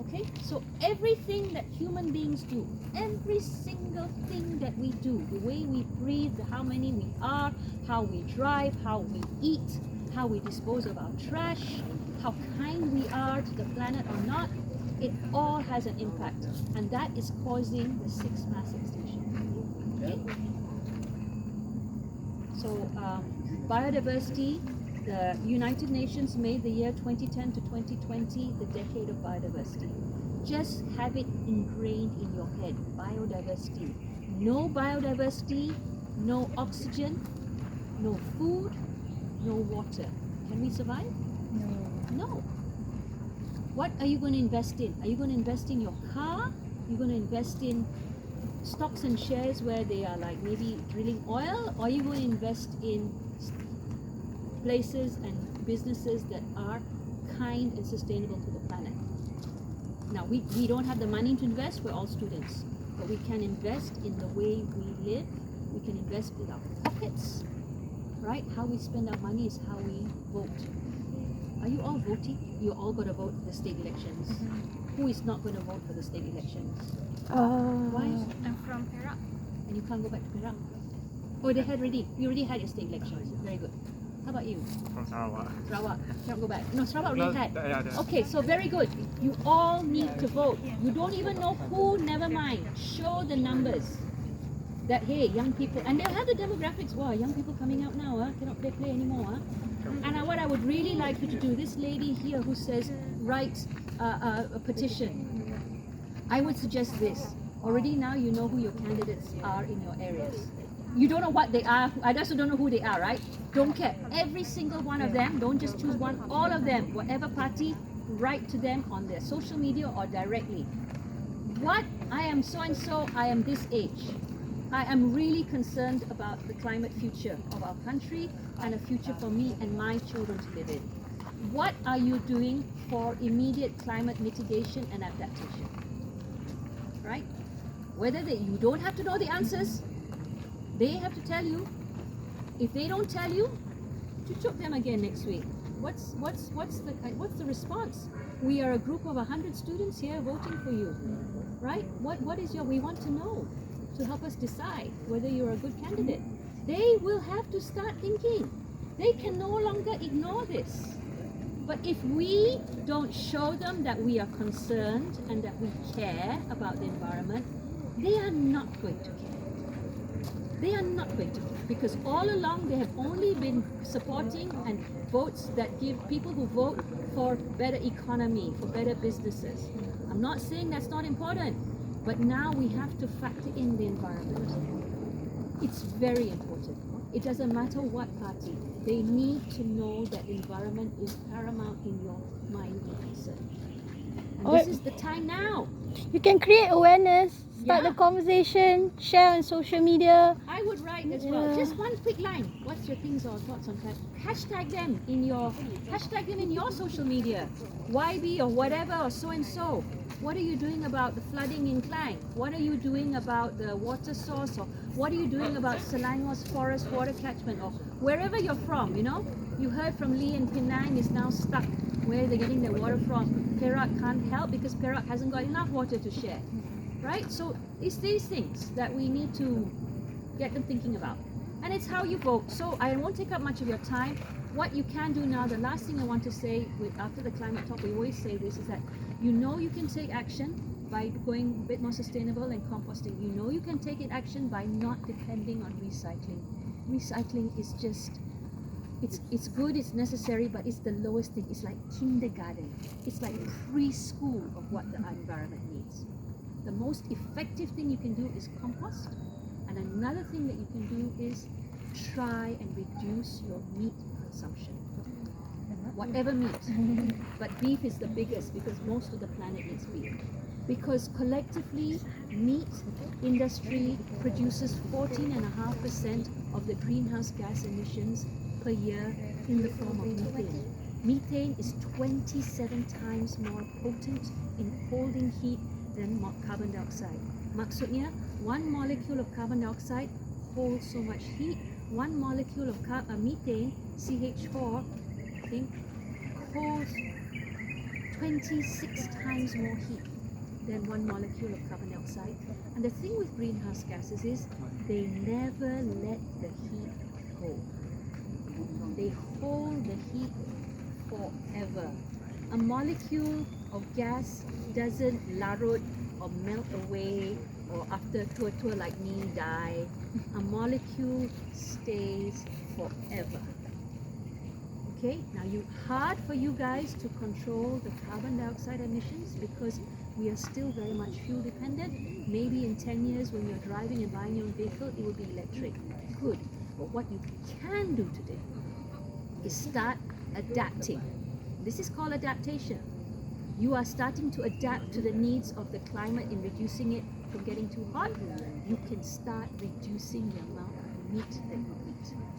Okay, so everything that human beings do, every single thing that we do, the way we breathe, how many we are, how we drive, how we eat, how we dispose of our trash, how kind we are to the planet or not, it all has an impact, and that is causing the sixth mass extinction. Okay? So biodiversity, the United Nations made the year 2010 to 2020 the decade of biodiversity. Just have it ingrained in your head, biodiversity. No biodiversity, no oxygen, no food, no water. Can we survive? No. What are you going to invest in? Are you going to invest in your car? Are you going to invest in stocks and shares where they are like maybe drilling oil? Or are you going to invest in places and businesses that are kind and sustainable to the planet? Now, we don't have the money to invest, we're all students, but we can invest in the way we live, we can invest with our pockets, right? How we spend our money is how we vote. Are you all voting? You all got to vote for the state elections. Who is not going to vote for the state elections? Why? I'm from Perak. And you can't go back to Perak? Oh, they had already. You already had your state elections. Very good. How about you? From Sarawak. Sarawak. Can't go back. No, Sarawak already had. Yeah. Okay, so very good. You all need to vote. You don't even know who, never mind. Show the numbers. That, hey, young people, and they'll have the demographics. Wow, young people coming out now, cannot play anymore. And what I would really like you to do, this lady here who says, write a petition. I would suggest this. Already now you know who your candidates are in your areas. You don't know what they are. I also don't know who they are, right? Don't care. Every single one of them, don't just choose one, all of them, whatever party, write to them on their social media or directly. What? I am so and so, I am this age. I am really concerned about the climate future of our country and a future for me and my children to live in. What are you doing for immediate climate mitigation and adaptation? Right? Whether you don't have to know the answers, they have to tell you. If they don't tell you, to choke them again next week. What's the response? We are a group of 100 students here voting for you, right? What is we want to know to help us decide whether you're a good candidate. They will have to start thinking. They can no longer ignore this. But if we don't show them that we are concerned and that we care about the environment, they are not going to care. They are not going to care, because all along they have only been supporting and votes that give people who vote for better economy, for better businesses. I'm not saying that's not important, but now we have to factor in the environment. It's very important. It doesn't matter what party. They need to know that environment is paramount in your mind and concern. And this is the time now. You can create awareness, start Yeah. the conversation, share on social media. I would write as well. Just one quick line. What's your things or thoughts on that? Hashtag them in your social media. YB or whatever or so and so. What are you doing about the flooding in Klang? What are you doing about the water source? Or what are you doing about Selangor's forest water catchment? Or wherever you're from, You heard from Lee and Penang is now stuck where they're getting their water from. Perak can't help because Perak hasn't got enough water to share. Right? So it's these things that we need to get them thinking about. And it's how you vote. So I won't take up much of your time. What you can do now, the last thing I want to say after the climate talk, we always say this, is that you can take action by going a bit more sustainable and composting. You can take action by not depending on recycling. Recycling is just, it's good, it's necessary, but it's the lowest thing. It's like kindergarten. It's like preschool of what the environment needs. The most effective thing you can do is compost. And another thing that you can do is try and reduce your meat consumption. Whatever meat. But beef is the biggest because most of the planet eats beef. Because collectively, meat industry produces 14.5% of the greenhouse gas emissions per year in the form of methane. Methane is 27 times more potent in holding heat than carbon dioxide. Maksudnya, one molecule of carbon dioxide holds so much heat. One molecule of methane, CH4, I think, holds 26 times more heat than one molecule of carbon dioxide. And the thing with greenhouse gases is they never let the heat go. They hold the heat forever. A molecule of gas doesn't larut or melt away or after a tour like me die. A molecule stays forever. Okay, now hard for you guys to control the carbon dioxide emissions because we are still very much fuel dependent. Maybe in 10 years when you're driving and buying your own vehicle, it will be electric. Good. But what you can do today is start adapting. This is called adaptation. You are starting to adapt to the needs of the climate in reducing it from getting too hot. You can start reducing the amount of meat that you eat.